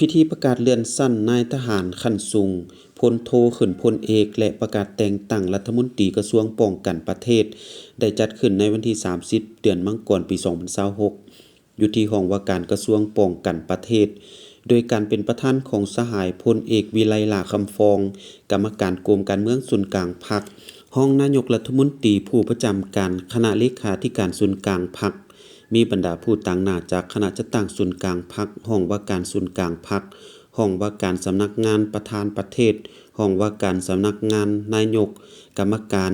พิธีประกาศเลื่อนชั้นนายทหารขั้นสูงพลโทขึ้นพลเอกและประกาศแต่งตั้งรัฐมนตรีกระทรวงป้องกันประเทศได้จัดขึ้นในวันที่30เดือนมังกรปี2026อยู่ที่ห้องว่าการกระทรวงป้องกันประเทศโดยการเป็นประธานของสหายพลเอกวิไลลาคำฟองกรรมการกรมการเมืองศูนย์กลางพรรคห้องนายกรัฐมนตรีผู้ประจำการคณะเลขาธิการศูนย์กลางพรรคมีบรรดาผู้ต่างหน้าจากคณะจัดตั้งศูนย์กลางพรรคห้องว่าการศูนย์กลางพรรคห้องว่าการสำนักงานประธานประเทศห้องว่าการสำนักงานนายกกรรมการ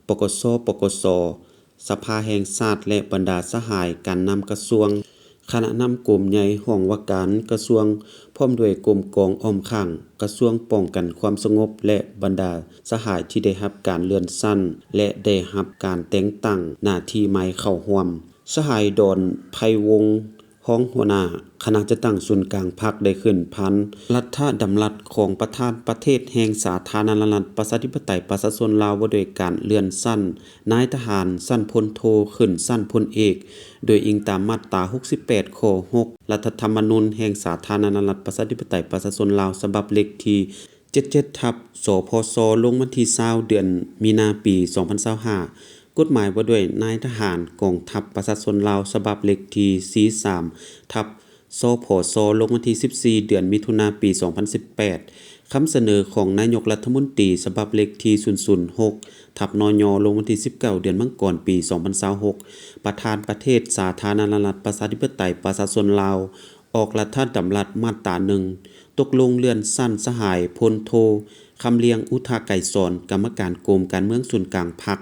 ปกสปกสสภาแห่งชาติและบรรดาสหายการนำกระทรวงคณะนำกรมใหญ่ห้องว่าการกระทรวงพร้อมด้วยกรมกองอ้อมข้างกระทรวงป้องกันความสงบและบรรดาสหายที่ได้รับการเลื่อนชั้นและได้รับการแต่งตั้งหน้าที่ใหม่เข้าร่วมสหายดอนไพวงศ์รองหัวหน้าคณะจัดตั้งศูนย์กลางพรรคได้ขึ้นพันรัฐดำรัสของประธานประเทศแห่งสาธารณรัฐประชาธิปไตยประชาชนลาวว่าโดยการเลื่อนชั้นนายทหารชั้นพลโทขึ้นชั้นพลเอกโดยอิงตามมาตรา68ข้อ6รัฐธรรมนูญแห่งสาธารณรัฐประชาธิปไตยประชาชนลาวฉบับเลขที่77/สพสลงวันที่20เดือนมีนาปี2025กฎหมายว่าด้วยนายทหารกองทัพประชาชนลาวฉบับเลขที่43/สพสลงวันที่14เดือนมิถุนายนปี2018คำเสนอของนายกรัฐมนตรีฉบับเลขที่006/นยลงวันที่19เดือนมังกรปี2026ประธานประเทศสาธารณรัฐประชาธิปไตยประชาชนลาวออกรัฐดำรัสมาตรา1ตกลงเลื่อนชั้นสหายพลโทคำเลียงอุทาไกรสอนกรรมการกรมการเมืองศูนย์กลางพรรค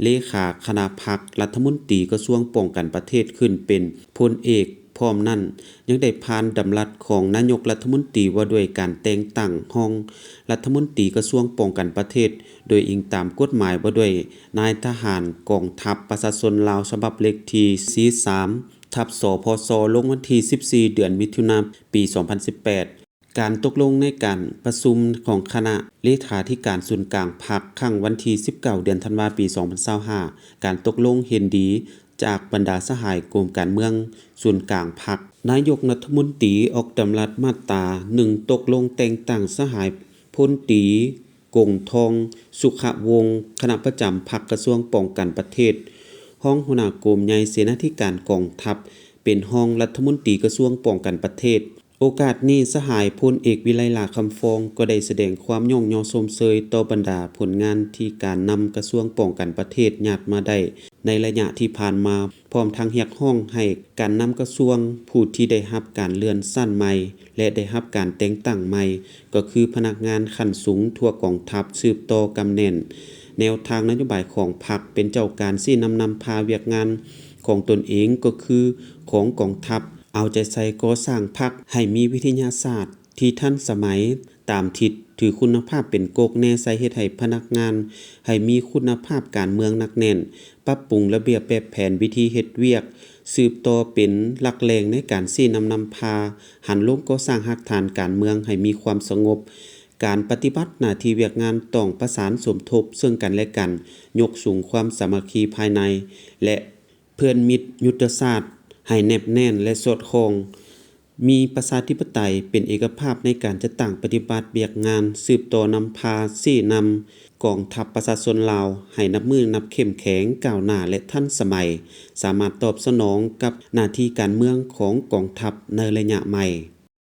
เลขาคณะพรรครัฐมนตรีกระทรวงป้องกันประเทศขึ้นเป็นพลเอกพร้อมนั้นยังได้ผ่านดำรัสของนายกรัฐมนตรีว่าด้วยการแต่งตั้งห้องรัฐมนตรีกระทรวงป้องกันประเทศโดยอิงตามกฎหมายว่าด้วยนายทหารกองทัพประชาชนลาวฉบับเลขที่43/สพสลงวันที่14เดือนมิถุนายนปี2018การตกลงในการประชุมของคณะเลขาธิการศูนย์กลางพรรคครั้งวันที่19เดือนธันวาคมปี2025การตกลงเห็นดีจากบรรดาสหายกรมการเมืองศูนย์กลางพรรคนายกรัฐมนตรีออกดำรัสมาตรา1ตกลงแต่งตั้งสหายพลตรีกงทองสุขวงศ์คณะประจำพรรคกระทรวงป้องกันประเทศห้องหัวหน้ากรมใหญ่เสนาธิการกองทัพเป็นห้องรัฐมนตรีกระทรวงป้องกันประเทศโอกาสนี้สหายพลเอกวิไลลาคำฟองก็ได้แสดงความย่องยอชมเชยต่อบรรดาผลงานที่การนำกระทรวงป้องกันประเทศญาติมาได้ในระยะที่ผ่านมาพร้อมทั้งเรียกร้องให้การนำกระทรวงผู้ที่ได้รับการเลื่อนชั้นใหม่และได้รับการแต่งตั้งใหม่ก็คือพนักงานขั้นสูงทั่วกองทัพสืบต่อกำแหน่งแนวทางนโยบายของพรรคเป็นเจ้าการชี้นำพาเวียกงานของตนเองก็คือของกองทัพเอาใจใส่ก่อสร้างพรรคให้มีวิทยาศาสตร์ที่ทันสมัยตามทิศถือคุณภาพเป็นโกกแน่ใส่เฮ็ดให้พนักงานให้มีคุณภาพการเมืองหนักแน่นปรับปรุงระเบียบแบบแผนวิธีเฮ็ดเวียกสืบต่อเป็นหลักแหล่งในการชี้นำพาหันลงก่อสร้างรากฐานการเมืองให้มีความสงบการปฏิบัติหน้าที่เวียกงานต้องประสานสมทบซึ่งกันและกันยกสูงความสามัคคีภายในและเพื่อนมิตรยุทธศาสตร์ให้แนบแน่นและสอดคล้องมีประชาธิปไตยเป็นเอกภาพในการจัดตั้งปฏิบัติเวียกงานสืบต่อนำพาชี้นำกองทัพประชาชนลาวให้นับมือนับเข้มแข็งก้าวหน้าและทันสมัยสามารถตอบสนองกับหน้าที่การเมืองของกองทัพในระยะใหม่